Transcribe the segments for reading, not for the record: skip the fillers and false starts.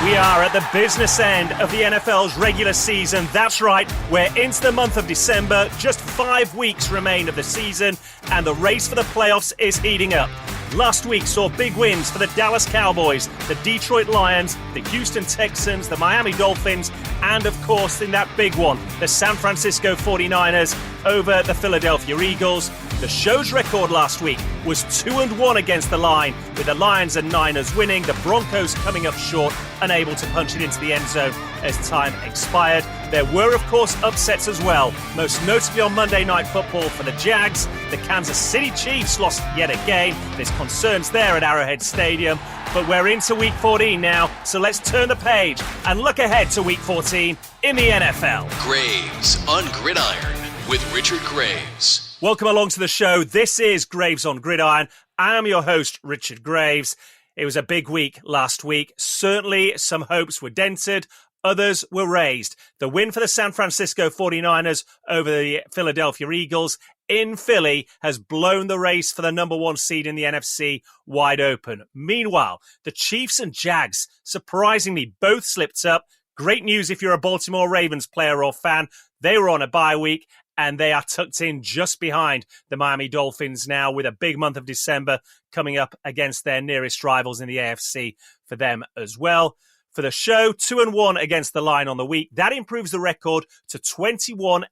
We are at the business end of the NFL's regular season. That's right, we're into the month of December. Just 5 weeks remain of the season, and the race for the playoffs is heating up. Last week saw big wins for the Dallas Cowboys, the Detroit Lions, the Houston Texans, the Miami Dolphins, and of course in that big one, the San Francisco 49ers over the Philadelphia Eagles. The show's record last week was 2-1 against the line, with the Lions and Niners winning, the Broncos coming up short, unable to punch it into the end zone as time expired. There were, of course, upsets as well, most notably on Monday Night Football for the Jags. The Kansas City Chiefs lost yet again. There's concerns there at Arrowhead Stadium. But we're into Week 14 now, so let's turn the page and look ahead to Week 14 in the NFL. Graves on Gridiron with Richard Graves. Welcome along to the show. This is Graves on Gridiron. I am your host, Richard Graves. It was a big week last week. Certainly some hopes were dented. Others were raised. The win for the San Francisco 49ers over the Philadelphia Eagles in Philly has blown the race for the number one seed in the NFC wide open. Meanwhile, the Chiefs and Jags surprisingly both slipped up. Great news if you're a Baltimore Ravens player or fan. They were on a bye week, and they are tucked in just behind the Miami Dolphins now, with a big month of December coming up against their nearest rivals in the AFC for them as well. For the show, 2-1 against the line on the week. That improves the record to 21-18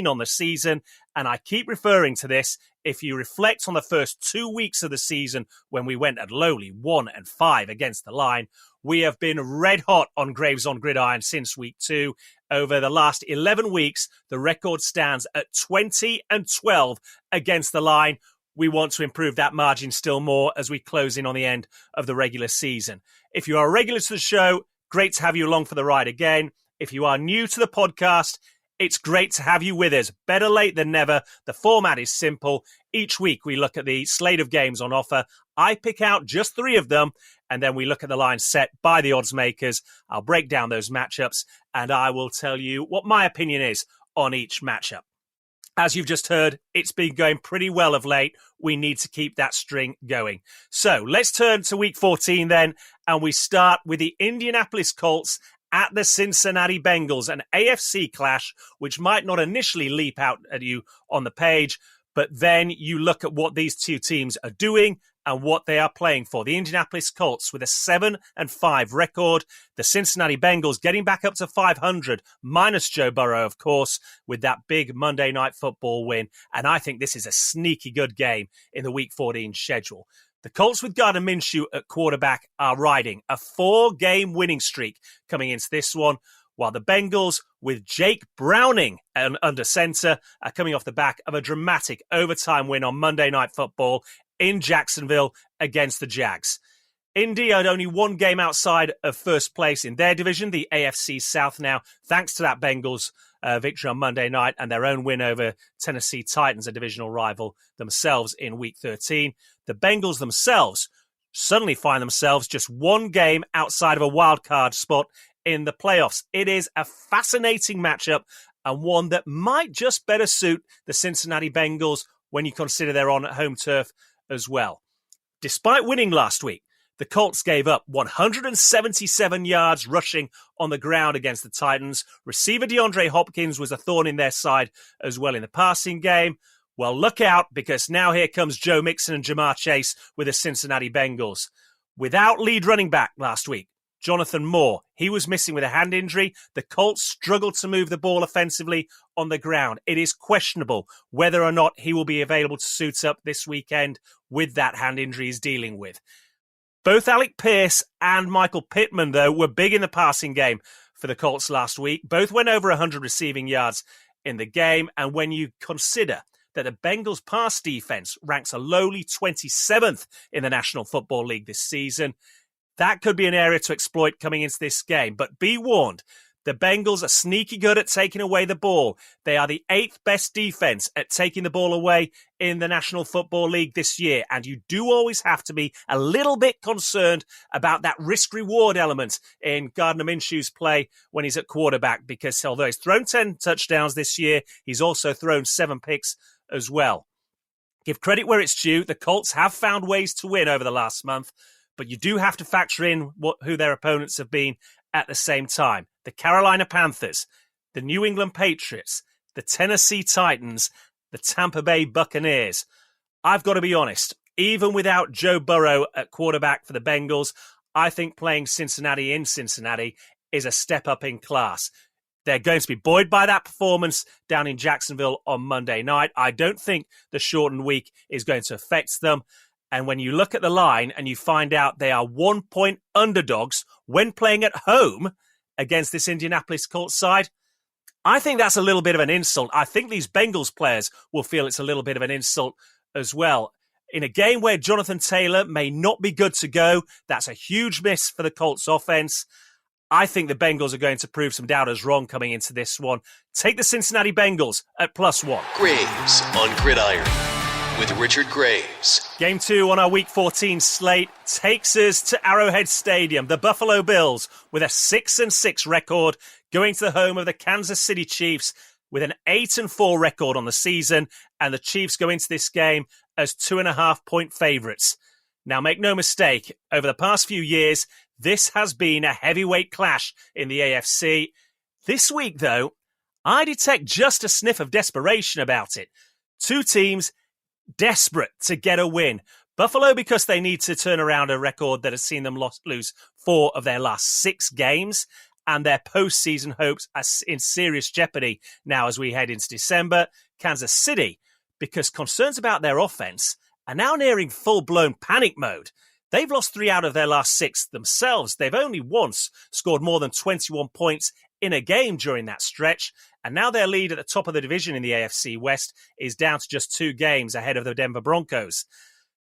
on the season. And I keep referring to this. If you reflect on the first 2 weeks of the season when we went at lowly 1-5 against the line, we have been red hot on Graves on Gridiron since week 2. Over the last 11 weeks, the record stands at 20-12 against the line. We want to improve that margin still more as we close in on the end of the regular season. If you are a regular to the show, great to have you along for the ride again. If you are new to the podcast, it's great to have you with us. Better late than never. The format is simple. Each week we look at the slate of games on offer. I pick out just 3 of them, and then we look at the line set by the odds makers. I'll break down those matchups, and I will tell you what my opinion is on each matchup. As you've just heard, it's been going pretty well of late. We need to keep that string going. So let's turn to Week 14 then, and we start with the Indianapolis Colts at the Cincinnati Bengals, an AFC clash which might not initially leap out at you on the page, but then you look at what these two teams are doing and what they are playing for. The Indianapolis Colts with a 7-5 record. The Cincinnati Bengals getting back up to 500, minus Joe Burrow, of course, with that big Monday Night Football win. And I think this is a sneaky good game in the Week 14 schedule. The Colts with Gardner Minshew at quarterback are riding a 4-game winning streak coming into this one, while the Bengals with Jake Browning under center are coming off the back of a dramatic overtime win on Monday Night Football in Jacksonville against the Jags. Indy had only 1 game outside of first place in their division, the AFC South now, thanks to that Bengals victory on Monday night and their own win over Tennessee Titans, a divisional rival themselves in Week 13. The Bengals themselves suddenly find themselves just 1 game outside of a wild card spot in the playoffs. It is a fascinating matchup and one that might just better suit the Cincinnati Bengals when you consider they're on home turf as well. Despite winning last week, the Colts gave up 177 yards rushing on the ground against the Titans. Receiver DeAndre Hopkins was a thorn in their side as well in the passing game. Well, look out, because now here comes Joe Mixon and Jamar Chase with the Cincinnati Bengals. Without lead running back last week, Jonathan Moore, he was missing with a hand injury. The Colts struggled to move the ball offensively on the ground. It is questionable whether or not he will be available to suit up this weekend with that hand injury he's dealing with. Both Alec Pierce and Michael Pittman, though, were big in the passing game for the Colts last week. Both went over 100 receiving yards in the game. And when you consider that the Bengals pass defense ranks a lowly 27th in the National Football League this season, that could be an area to exploit coming into this game. But be warned, the Bengals are sneaky good at taking away the ball. They are the 8th best defense at taking the ball away in the National Football League this year. And you do always have to be a little bit concerned about that risk-reward element in Gardner Minshew's play when he's at quarterback, because although he's thrown 10 touchdowns this year, he's also thrown 7 picks as well. Give credit where it's due. The Colts have found ways to win over the last month, but you do have to factor in who their opponents have been at the same time. The Carolina Panthers, the New England Patriots, the Tennessee Titans, the Tampa Bay Buccaneers. I've got to be honest, even without Joe Burrow at quarterback for the Bengals, I think playing Cincinnati in Cincinnati is a step up in class. They're going to be buoyed by that performance down in Jacksonville on Monday night. I don't think the shortened week is going to affect them. And when you look at the line and you find out they are 1-point underdogs when playing at home against this Indianapolis Colts side, I think that's a little bit of an insult. I think these Bengals players will feel it's a little bit of an insult as well. In a game where Jonathan Taylor may not be good to go, that's a huge miss for the Colts offense. I think the Bengals are going to prove some doubters wrong coming into this one. Take the Cincinnati Bengals at +1. Graves on Gridiron with Richard Graves. Game 2 on our Week 14 slate takes us to Arrowhead Stadium. The Buffalo Bills, with a 6-6 record, going to the home of the Kansas City Chiefs with an 8-4 record on the season, and the Chiefs go into this game as 2.5-point favourites. Now, make no mistake, over the past few years, this has been a heavyweight clash in the AFC. This week, though, I detect just a sniff of desperation about it. Two teams desperate to get a win. Buffalo, because they need to turn around a record that has seen them lose 4 of their last 6 games, and their postseason hopes are in serious jeopardy now as we head into December. Kansas City, because concerns about their offense are now nearing full-blown panic mode. They've lost 3 out of their last 6 themselves. They've only once scored more than 21 points in a game during that stretch. And now their lead at the top of the division in the AFC West is down to just 2 games ahead of the Denver Broncos.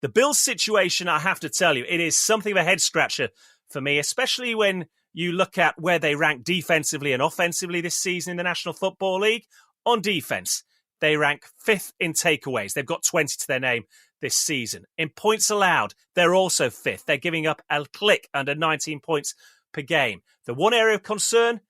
The Bills' situation, I have to tell you, it is something of a head-scratcher for me, especially when you look at where they rank defensively and offensively this season in the National Football League. On defense, they rank 5th in takeaways. They've got 20 to their name this season. In points allowed, they're also 5th. They're giving up a click under 19 points per game. The one area of concern,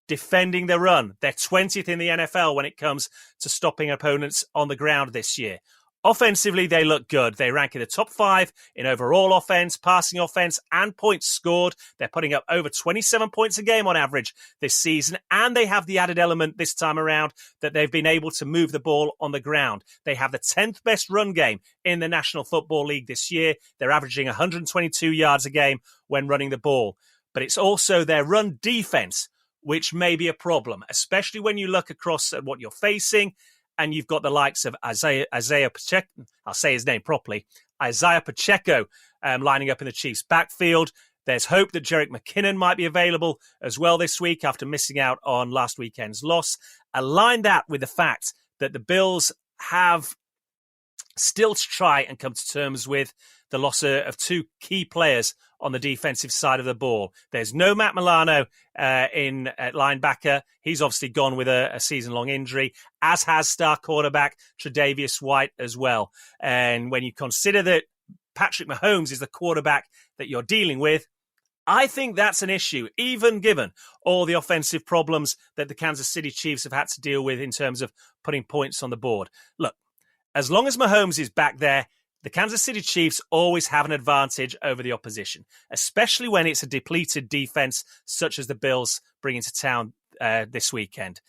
defending the run. They're 20th in the NFL when it comes to stopping opponents on the ground this year. Offensively, they look good. They rank in the top 5 in overall offense, passing offense, and points scored. They're putting up over 27 points a game on average this season, and they have the added element this time around that they've been able to move the ball on the ground. They have the 10th best run game in the National Football League this year. They're averaging 122 yards a game when running the ball. But it's also their run defense, which may be a problem, especially when you look across at what you're facing. And you've got the likes of Isaiah Pacheco, I'll say his name properly, Isaiah Pacheco lining up in the Chiefs' backfield. There's hope that Jerick McKinnon might be available as well this week after missing out on last weekend's loss. Align that with the fact that the Bills have still to try and come to terms with the loss of 2 key players on the defensive side of the ball. There's no Matt Milano in at linebacker. He's obviously gone with a season-long injury, as has star quarterback Tre'Davious White as well. And when you consider that Patrick Mahomes is the quarterback that you're dealing with, I think that's an issue, even given all the offensive problems that the Kansas City Chiefs have had to deal with in terms of putting points on the board. Look, as long as Mahomes is back there, the Kansas City Chiefs always have an advantage over the opposition, especially when it's a depleted defense such as the Bills bring into town this weekend.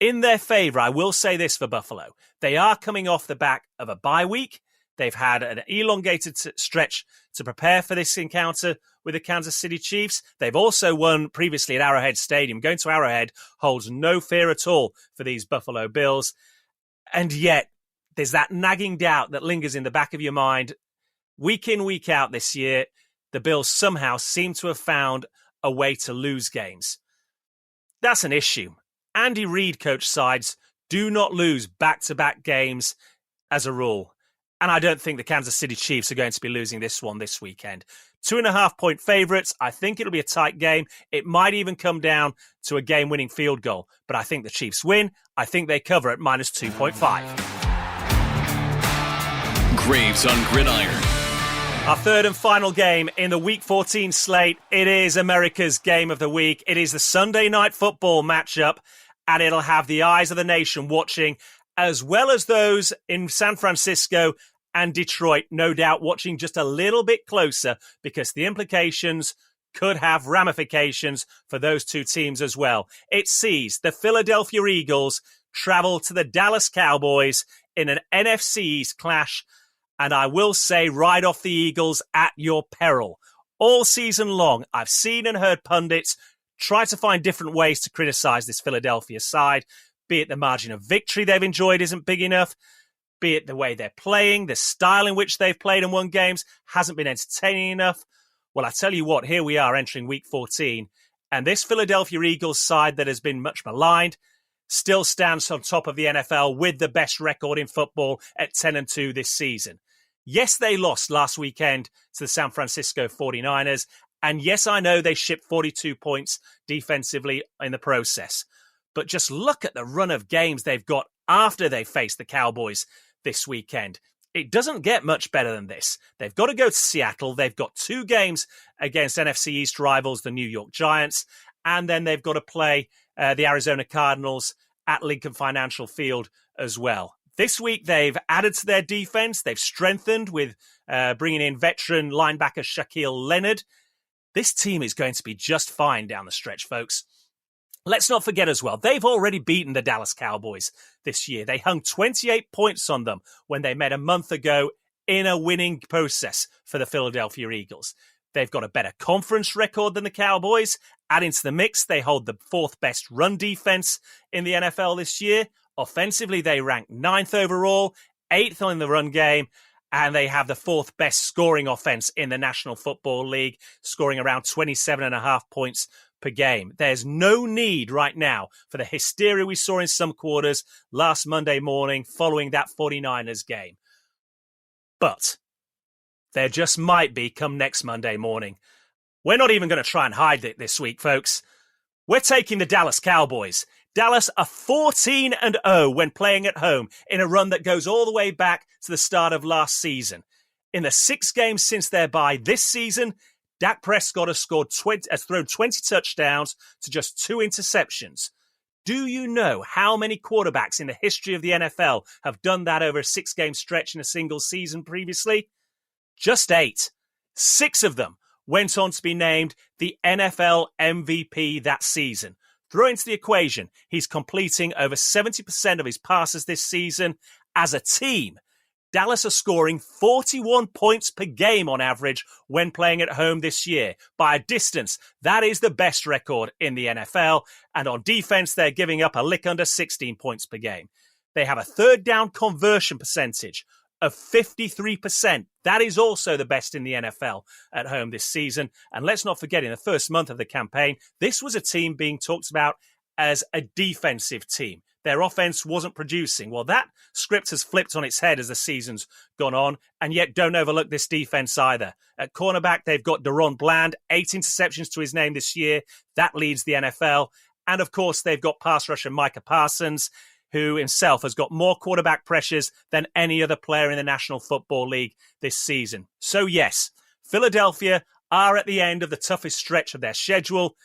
In their favor, I will say this for Buffalo. They are coming off the back of a bye week. They've had an elongated stretch to prepare for this encounter with the Kansas City Chiefs. They've also won previously at Arrowhead Stadium. Going to Arrowhead holds no fear at all for these Buffalo Bills. And yet, there's that nagging doubt that lingers in the back of your mind. Week in, week out this year, the Bills somehow seem to have found a way to lose games. That's an issue. Andy Reid coach sides do not lose back-to-back games as a rule. And I don't think the Kansas City Chiefs are going to be losing this one this weekend. 2.5-point favorites. I think it'll be a tight game. It might even come down to a game-winning field goal. But I think the Chiefs win. I think they cover at minus 2.5. Graves on Gridiron. Our third and final game in the Week 14 slate. It is America's game of the week. It is the Sunday night football matchup, and it'll have the eyes of the nation watching, as well as those in San Francisco and Detroit, no doubt watching just a little bit closer because the implications could have ramifications for those two teams as well. It sees the Philadelphia Eagles travel to the Dallas Cowboys in an NFC East clash, and I will say right off the Eagles at your peril. All season long, I've seen and heard pundits try to find different ways to criticize this Philadelphia side, be it the margin of victory they've enjoyed isn't big enough, be it the way they're playing, the style in which they've played and won games hasn't been entertaining enough. Well, I tell you what, here we are entering week 14, and this Philadelphia Eagles side that has been much maligned still stands on top of the NFL with the best record in football at 10-2 this season. Yes, they lost last weekend to the San Francisco 49ers, and yes, I know they shipped 42 points defensively in the process. But just look at the run of games they've got after they faced the Cowboys this weekend. It doesn't get much better than this. They've got to go to Seattle. They've got 2 games against NFC East rivals, the New York Giants, and then they've got to play the Arizona Cardinals at Lincoln Financial Field as well. This week, they've added to their defense. They've strengthened with bringing in veteran linebacker Shaquille Leonard. This team is going to be just fine down the stretch, folks. Let's not forget as well, they've already beaten the Dallas Cowboys this year. They hung 28 points on them when they met a month ago in a winning process for the Philadelphia Eagles. They've got a better conference record than the Cowboys. Adding to the mix, they hold the 4th best run defense in the NFL this year. Offensively, they rank 9th overall, 8th in the run game, and they have the 4th best scoring offense in the National Football League, scoring around 27.5 points per game. There's no need right now for the hysteria we saw in some quarters last Monday morning following that 49ers game. But there just might be come next Monday morning. We're not even going to try and hide it this week, folks. We're taking the Dallas Cowboys. Dallas are 14-0 when playing at home in a run that goes all the way back to the start of last season. In the 6 games since their bye this season, Dak Prescott has thrown 20 touchdowns to just 2 interceptions. Do you know how many quarterbacks in the history of the NFL have done that over a 6-game stretch in a single season previously? Just 8. 6 of them went on to be named the NFL MVP that season. Throw into the equation, he's completing over 70% of his passes this season. As a team, Dallas are scoring 41 points per game on average when playing at home this year. By a distance, that is the best record in the NFL. And on defense, they're giving up a lick under 16 points per game. They have a 3rd down conversion percentage of 53%. That is also the best in the NFL at home this season. And let's not forget, in the first month of the campaign, this was a team being talked about as a defensive team. Their offense wasn't producing. Well, that script has flipped on its head as the season's gone on, and yet don't overlook this defense either. At cornerback, they've got Deron Bland, 8 interceptions to his name this year. That leads the NFL. And of course, they've got pass rusher Micah Parsons, who himself has got more quarterback pressures than any other player in the National Football League this season. So yes, Philadelphia are at the end of the toughest stretch of their schedule,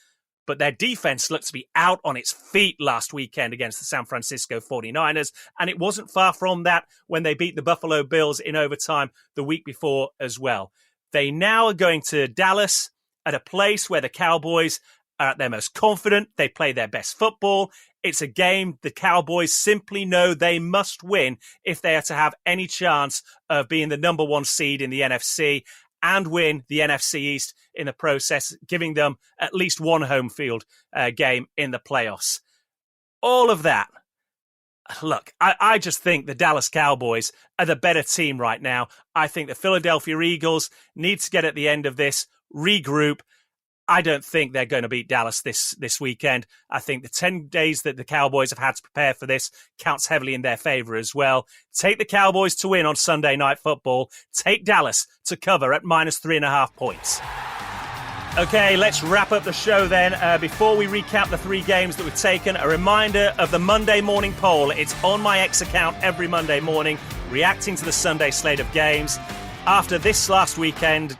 but their defense looked to be out on its feet last weekend against the San Francisco 49ers, and it wasn't far from that when they beat the Buffalo Bills in overtime the week before as well. They now are going to Dallas at a place where the Cowboys are at their most confident. They play their best football. It's a game the Cowboys simply know they must win if they are to have any chance of being the number 1 seed in the NFC and win the NFC East in the process, giving them at least 1 home field game in the playoffs. All of that. Look, I just think the Dallas Cowboys are the better team right now. I think the Philadelphia Eagles need to get at the end of this, regroup. I don't think they're going to beat Dallas this weekend. I think the 10 days that the Cowboys have had to prepare for this counts heavily in their favor as well. Take the Cowboys to win on Sunday Night Football. Take Dallas to cover at -3.5 points. Okay, let's wrap up the show then. Before we recap the 3 games that we've taken, a reminder of the Monday morning poll. It's on my X account every Monday morning, reacting to the Sunday slate of games. After this last weekend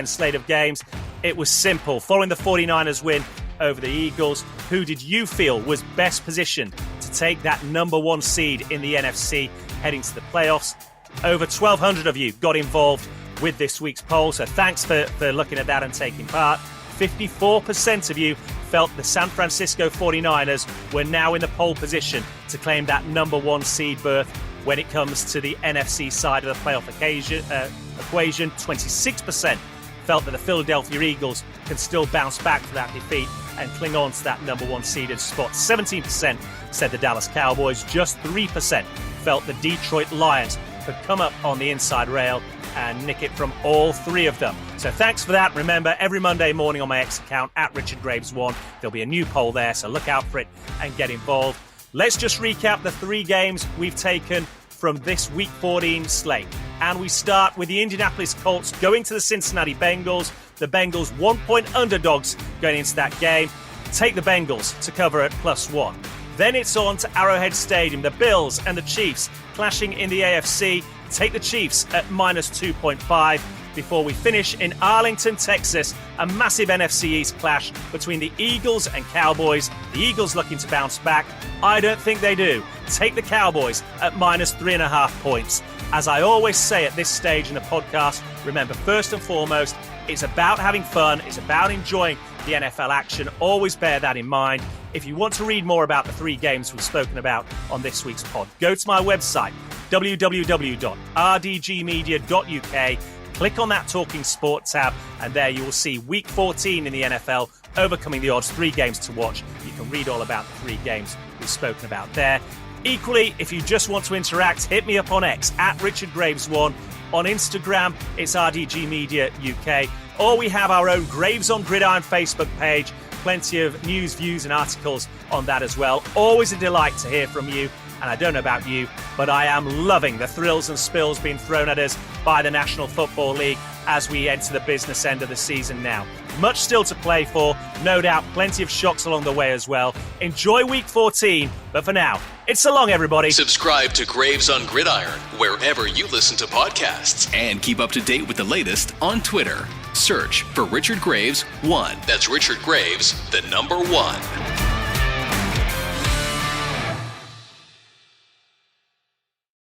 slate of games, it was simple. Following the 49ers win over the Eagles, who did you feel was best positioned to take that number 1 seed in the NFC heading to the playoffs? Over 1,200 of you got involved with this week's poll, so thanks for looking at that and taking part. 54% of you felt the San Francisco 49ers were now in the pole position to claim that number one seed berth when it comes to the NFC side of the playoff equation. 26% felt that the Philadelphia Eagles can still bounce back from that defeat and cling on to that number one seeded spot. 17% said the Dallas Cowboys. Just 3% felt the Detroit Lions could come up on the inside rail and nick it from all three of them. So thanks for that. Remember, every Monday morning on my X account, @RichardGraves1, there'll be a new poll there, so look out for it and get involved. Let's just recap the three games we've taken from this Week 14 slate. And we start with the Indianapolis Colts going to the Cincinnati Bengals. The Bengals 1-point underdogs going into that game. Take the Bengals to cover at +1. Then it's on to Arrowhead Stadium. The Bills and the Chiefs clashing in the AFC. Take the Chiefs at -2.5 before we finish in Arlington, Texas. A massive NFC East clash between the Eagles and Cowboys. The Eagles looking to bounce back. I don't think they do. Take the Cowboys at -3.5 points. As I always say at this stage in the podcast, remember, first and foremost, it's about having fun. It's about enjoying the NFL action. Always bear that in mind. If you want to read more about the three games we've spoken about on this week's pod, go to my website, www.rdgmedia.uk. Click on that Talking Sport tab, and there you will see Week 14 in the NFL, overcoming the odds, 3 games to watch. You can read all about the 3 games we've spoken about there. Equally, if you just want to interact, hit me up on X, @RichardGraves1. On Instagram, it's RDG Media UK. Or we have our own Graves on Gridiron Facebook page. Plenty of news, views, and articles on that as well. Always a delight to hear from you. And I don't know about you, but I am loving the thrills and spills being thrown at us by the National Football League as we enter the business end of the season now. Much still to play for, no doubt plenty of shocks along the way as well. Enjoy Week 14, but for now, it's so long, everybody. Subscribe to Graves on Gridiron wherever you listen to podcasts. And keep up to date with the latest on Twitter. Search for Richard Graves 1. That's Richard Graves, the number 1.